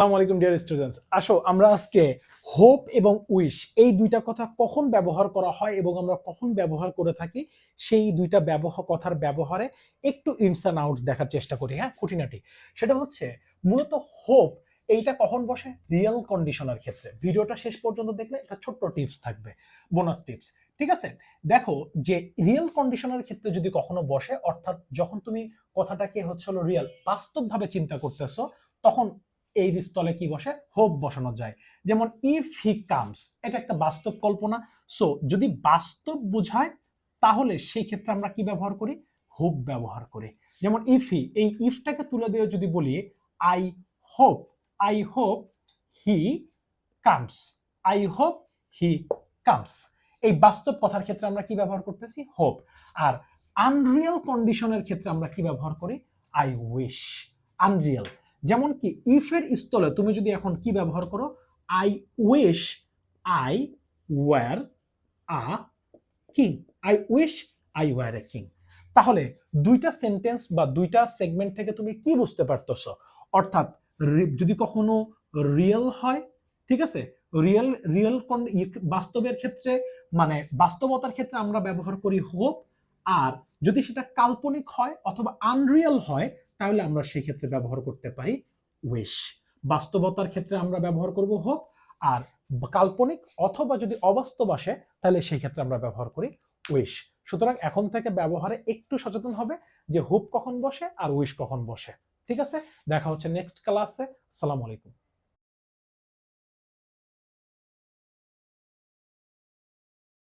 আসসালামু আলাইকুম dear students, আসো আমরা আজকে হোপ এবং উইশ এই দুইটা কথা কখন ব্যবহার করা হয় এবং আমরা কখন ব্যবহার করে থাকি সেই দুইটা কথার ব্যবহারে একটু ইনস অ্যান্ড আউটস দেখার চেষ্টা করি। হ্যাঁ, খুঁটিনাটি সেটা হচ্ছে মূলত হোপ এইটা কখন বসে রিয়েল কন্ডিশনের ক্ষেত্রে। ভিডিওটা শেষ পর্যন্ত দেখলে একটা ছোট্ট টিপস থাকবে, বোনাস টিপস। ঠিক আছে, দেখো যে রিয়েল কন্ডিশনের ক্ষেত্রে যদি কখনো বসে, অর্থাৎ যখন তুমি কথাটাকে হচ্ছে হলো রিয়েল বাস্তবভাবে চিন্তা করতেছো, তখন এই স্থলে কি বসে হোপ বসানো যায়। যেমন ইফ হি কামস, এটা একটা বাস্তব কল্পনা। সো যদি বাস্তব বোঝায় তাহলে সেই ক্ষেত্রে আমরা কি ব্যবহার করি? হোপ ব্যবহার করি। যেমন ইফ হি, এই ইফটাকে তুলে দিয়ে যদি বলি I hope, I hope he comes, I hope he comes, এই বাস্তব কথার ক্ষেত্রে আমরা কি ব্যবহার করতেছি? হোপ। আর আনরিয়েল কন্ডিশনের ক্ষেত্রে আমরা কি ব্যবহার করি? I wish. আনরিয়েল, যেমন কি ইফ এর স্থলে তুমি যদি এখন কি ব্যবহার করো? I wish I were a king, I wish I were a king. তাহলে দুইটা সেন্টেন্স বা দুইটা সেগমেন্ট থেকে তুমি কি বুঝতে পারতেছো? অর্থাৎ যদি কখনো রিয়েল হয়, ঠিক আছে, রিয়েল রিয়েল বাস্তবের ক্ষেত্রে মানে বাস্তবতার ক্ষেত্রে আমরা ব্যবহার করি হোপ। আর যদি সেটা কাল্পনিক হয় অথবা আনরিয়েল হয় তাহলে আমরা সেই ক্ষেত্রে ব্যবহার করতে পারি উইশ। বাস্তবতার ক্ষেত্রে আমরা ব্যবহার করব হোপ, আর কাল্পনিক অথবা যদি অবাস্তব আসে তাহলে সেই ক্ষেত্রে আমরা ব্যবহার করি উইশ। সুতরাং এখন থেকে ব্যবহারে একটু সচেতন হবে যে হোপ কখন বসে আর উইশ কখন বসে। ঠিক আছে, দেখা হচ্ছে নেক্সট ক্লাসে। আসসালামু আলাইকুম।